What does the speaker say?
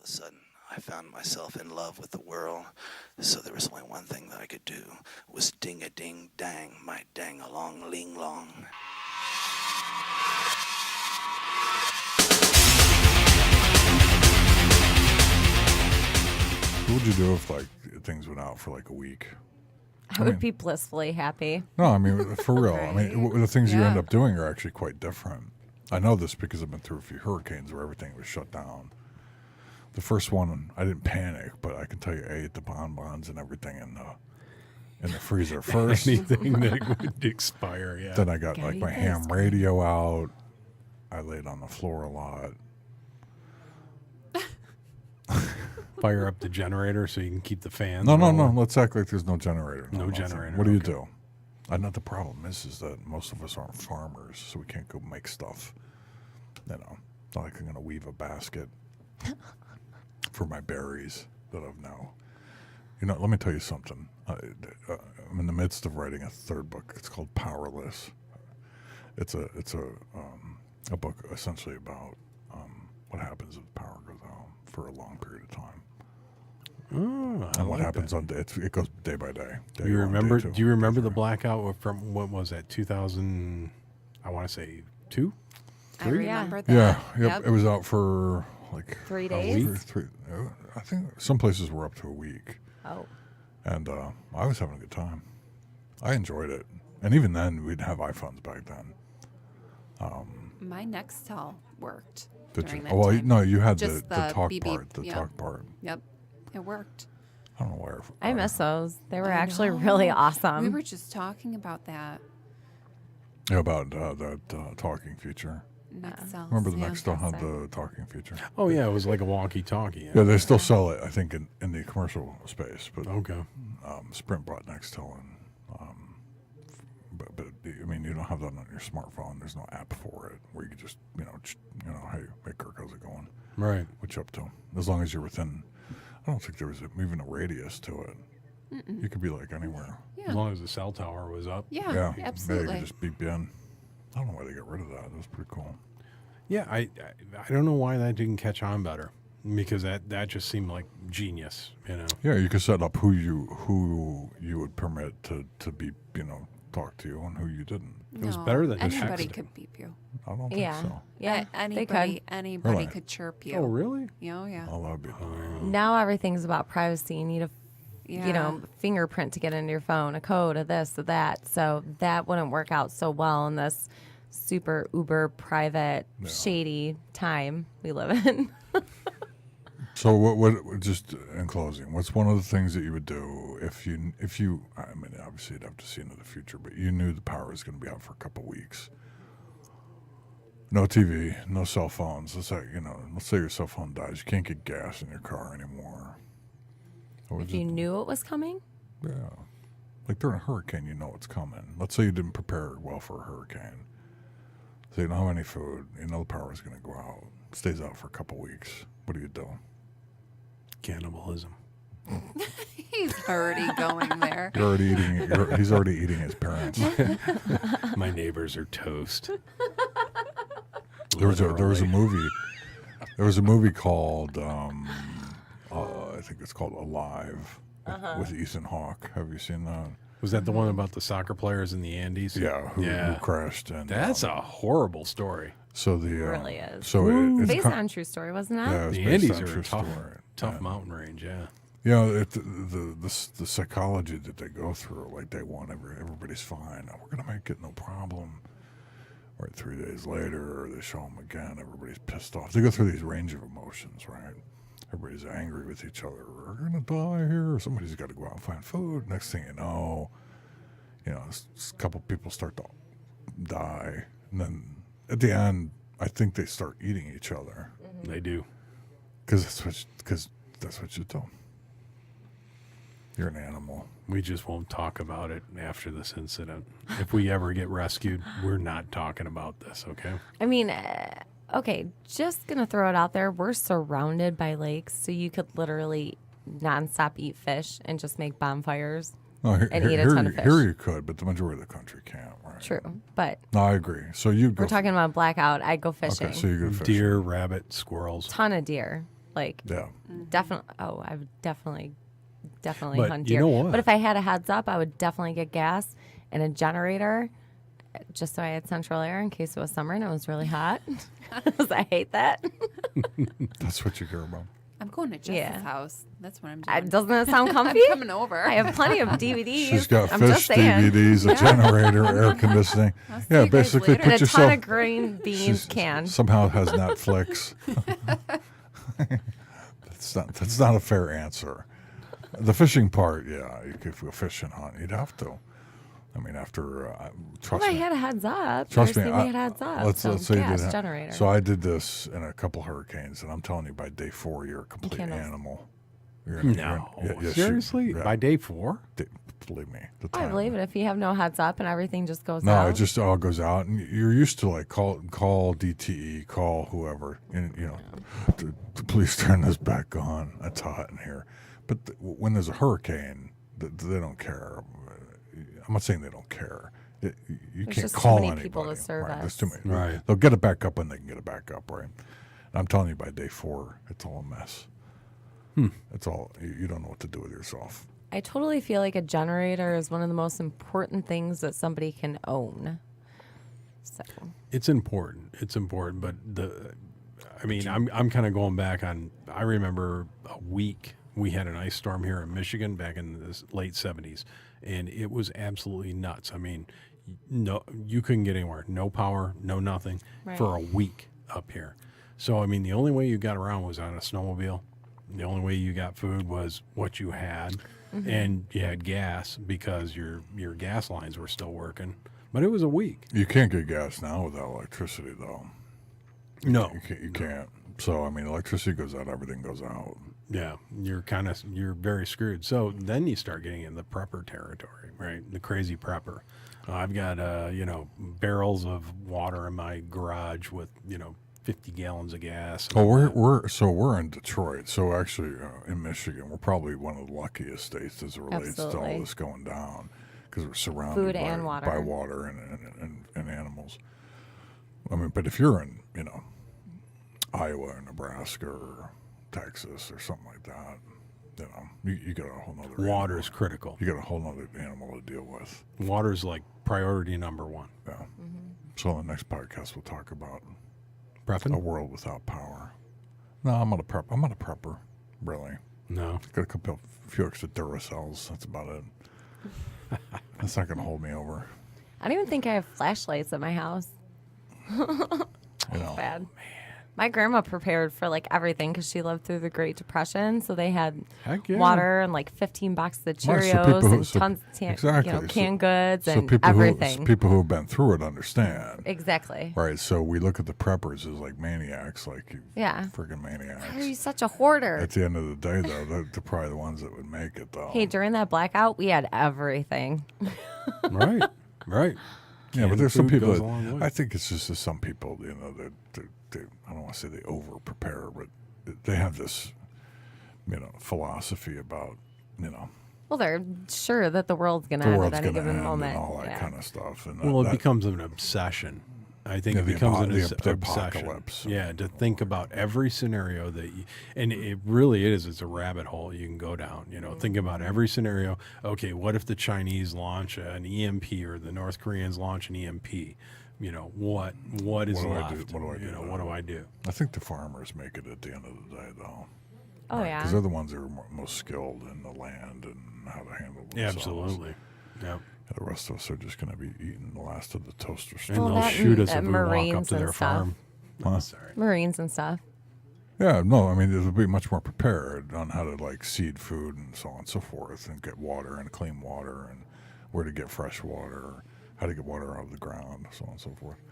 a sudden, I found myself in love with the world. So there was only one thing that I could do, was ding-a-ding-dang, my dang-along-ling-long. What would you do if, like, things went out for, like, a week? I would be blissfully happy. No, I mean, for real. I mean, the things you Yeah. end up doing are actually quite different. I know this because I've been through a few hurricanes where everything was shut down. The first one, I didn't panic, but I can tell you, I ate the bonbons and everything in the freezer first. Anything that would expire, yeah. Then I got, Gotta like, eat my the ham ice cream. radio out. I laid on the floor a lot. Fire up the generator so you can keep the fans. No. rolling. Let's act like there's no generator. No nothing. generator, What do you okay. do? I know the problem is that most of us aren't farmers, so we can't go make stuff. You know, it's not like I'm going to weave a basket for my berries that I've now. You know, let me tell you something. I'm in the midst of writing a third book. It's called Powerless. It's a book essentially about what happens if the power goes out for a long period of time. Oh, I And what like happens that. on day, it goes day by day. Day You one, remember? day two, Do you remember day the three. blackout from what was that? 2000? I want to say 2. I remember that. Yeah, yep. It was out for like 3 a days? week, I think some places were up to a week, Oh. and I was having a good time. I enjoyed it, and even then, we'd have iPhones back then. My Nextel worked Did during you? that Oh, well, time. no, you had the Just the talk beep part. beep, The yeah. talk part. Yep, it worked. I don't know where. I miss those. They were I actually know. really awesome. We were just talking about that. Yeah, about that talking feature. Nextel. Remember the yeah. Nextel had That's the talking feature. Oh yeah, it was like a walkie-talkie. Yeah, they still sell it, I think, in the commercial space, but Okay. Sprint bought Nextel, and but I mean, you don't have that on your smartphone. There's no app for it where you can just hey Kirk, how's it going? Right. What you up to? As long as you're within, I don't think there was even a radius to it. You could be like anywhere. Yeah. As long as the cell tower was up. Yeah, Yeah, you absolutely. could just beep in. I don't know why they got rid of that. That was pretty cool. Yeah, I don't know why that didn't catch on better, because that just seemed like genius, you know. Yeah, you could set up who you would permit to be, talk to you, and who you didn't. It was No, better than anybody texting. could beep you. I don't think Yeah. so. Yeah. Anybody, they could. anybody Really? could chirp you. Oh really? Oh yeah. Oh, that'd be. Now everything's about privacy. You need a Yeah. fingerprint to get into your phone, a code, a this, a that. So that wouldn't work out so well in this super uber private, shady time we live in. So what? Just in closing, what's one of the things that you would do if you? I mean, obviously you'd have to see into the future, but you knew the power was going to be out for a couple weeks. No TV, no cell phones. Let's say your cell phone dies. You can't get gas in your car anymore. What would If you knew it was coming, Yeah. Like during a hurricane, you know it's coming. Let's say you didn't prepare well for a hurricane. So you don't have any food. You know the power is going to go out. It stays out for a couple weeks. What do you do? Cannibalism. He's already going there. You're already eating. He's already eating his parents. My neighbors are toast. There was a Literally. movie. There was a movie called I think it's called Alive with Ethan Hawke. Have you seen that? Was that the one about the soccer players in the Andes? Yeah, who crashed and That's a horrible story. so the really is. So it's based on true story, wasn't it? yeah, it was The based Andes on are true a tough, story. tough Yeah. mountain range. Yeah. The psychology that they go through, like they want everybody's fine. We're gonna make it no problem. Right, 3 days later, they show them again. Everybody's pissed off. They go through these range of emotions, right? Everybody's angry with each other. We're gonna die here. Somebody's got to go out and find food. Next thing you know, a couple people start to die, and then at the end, I think they start eating each other They do. because that's what you do. You're an animal. We just won't talk about it after this incident. If we ever get rescued, we're not talking about this, okay? I mean, okay, just going to throw it out there. We're surrounded by lakes, so you could literally nonstop eat fish and just make bonfires. No, And eat a ton of fish. Here you could, but the majority of the country can't, right? True. But No, I agree. So you'd go. we're talking about blackout. I'd go fishing. Okay, so you go fishing. Deer, rabbit, squirrels. Ton of deer. Like, Yeah. definitely. Oh, I would definitely But hunt you deer. know what? But if I had a heads up, I would definitely get gas and a generator, just so I had central air in case it was summer and it was really hot. 'Cause I hate that. That's what you care about. I'm going to Jess's Yeah. house. That's what I'm doing. Doesn't it sound comfy? I'm coming over. I have plenty of DVDs. She's got I'm fish just saying. DVDs, a generator, air conditioning. I'll see Yeah, you guys basically later. And put a ton yourself. of green beans can. Somehow has Netflix. That's not a fair answer. The fishing part, yeah, you could go fish and hunt. You'd have to. I mean, after trust Well, I me. had a heads up. Trust me. We had a heads up. Let's say you gas did. generator. So I did this in a couple hurricanes, and I'm telling you, by day 4, you're a complete cannot- animal. No, seriously? yeah. By day 4? Believe me. The I time. believe it. If you have no heads up and everything just goes No, out. it just all goes out, and you're used to like call DTE, call whoever, and please turn this back on. It's hot in here. But when there's a hurricane, they don't care. I'm not saying they don't care. You There's can't just too call many anybody. people to service. Right, there's too many. Right. They'll get it back up when they can get it back up, right? And I'm telling you, by day 4, it's all a mess. It's all you don't know what to do with yourself. I totally feel like a generator is one of the most important things that somebody can own. So It's important. It's important, but I'm kind of going back on. I remember a week we had an ice storm here in Michigan back in the late 70s, and it was absolutely nuts. I mean, no, you couldn't get anywhere. No power, no nothing for a week up here. So I mean, the only way you got around was on a snowmobile. The only way you got food was what you had, and you had gas because your gas lines were still working. But it was a week. You can't get gas now without electricity, though. No, You can't. So I mean, electricity goes out, everything goes out. yeah, you're very screwed. So then you start getting in the prepper territory, right? The crazy prepper. I've got barrels of water in my garage with 50 gallons of gas. Oh, we're in Detroit. So actually, in Michigan, we're probably one of the luckiest states as it relates to all Absolutely. this going down, because we're surrounded Food by, and water. by water and animals. I mean, but if you're in Iowa or Nebraska or Texas or something like that, you got a whole nother Water is critical. You got a whole nother animal to deal with. Water is like priority number one. Yeah. So on the next podcast, we'll talk about a Prepping? world without power. No, I'm not a prepper, really. No. Got a few extra Duracells. That's about it. That's not going to hold me over. I don't even think I have flashlights at my house. Bad. My grandma prepared for like everything because she lived through the Great Depression. So they had Heck yeah. water and like 15 boxes of Right, so Cheerios people who- and so- tons of exactly. canned goods and people everything. people who have been through it understand. Exactly. Right, so we look at the preppers as like maniacs, like you Yeah. friggin' maniacs. Why are you such a hoarder? At the end of the day, though, they're probably the ones that would make it, though. Hey, during that blackout, we had everything. Right. Right. Yeah, but Canned there's some food people goes that, a long way. I think it's just that some people, they I don't want to say they over prepare, but they have this, philosophy about, Well, they're sure that the world's going to the end world's at any going to given end moment. and all that Yeah. kind of stuff. And Well, it that, becomes an obsession. I think Yeah, it the becomes an the obsession. apocalypse. Yeah, to think about every scenario and it really is. It's a rabbit hole you can go down. Think about every scenario. Okay, what if the Chinese launch an EMP or the North Koreans launch an EMP? What is What do I do? left? What do I do What do I do? I think the farmers make it at the end of the day, though. Oh, yeah. Because they're the ones that are most skilled in the land and how to handle Yeah, themselves. absolutely. Yeah. The rest of us are just going to be eating the last of the toaster And stuff. Well, they'll that shoot and, us if we walk up Marines to their and stuff. farm. Huh? Sorry. Marines and stuff. Yeah, no, I mean, it'll be much more prepared on how to, seed food and so on and so forth, and get water and clean water, and where to get fresh water, how to get water out of the ground, so on and so forth.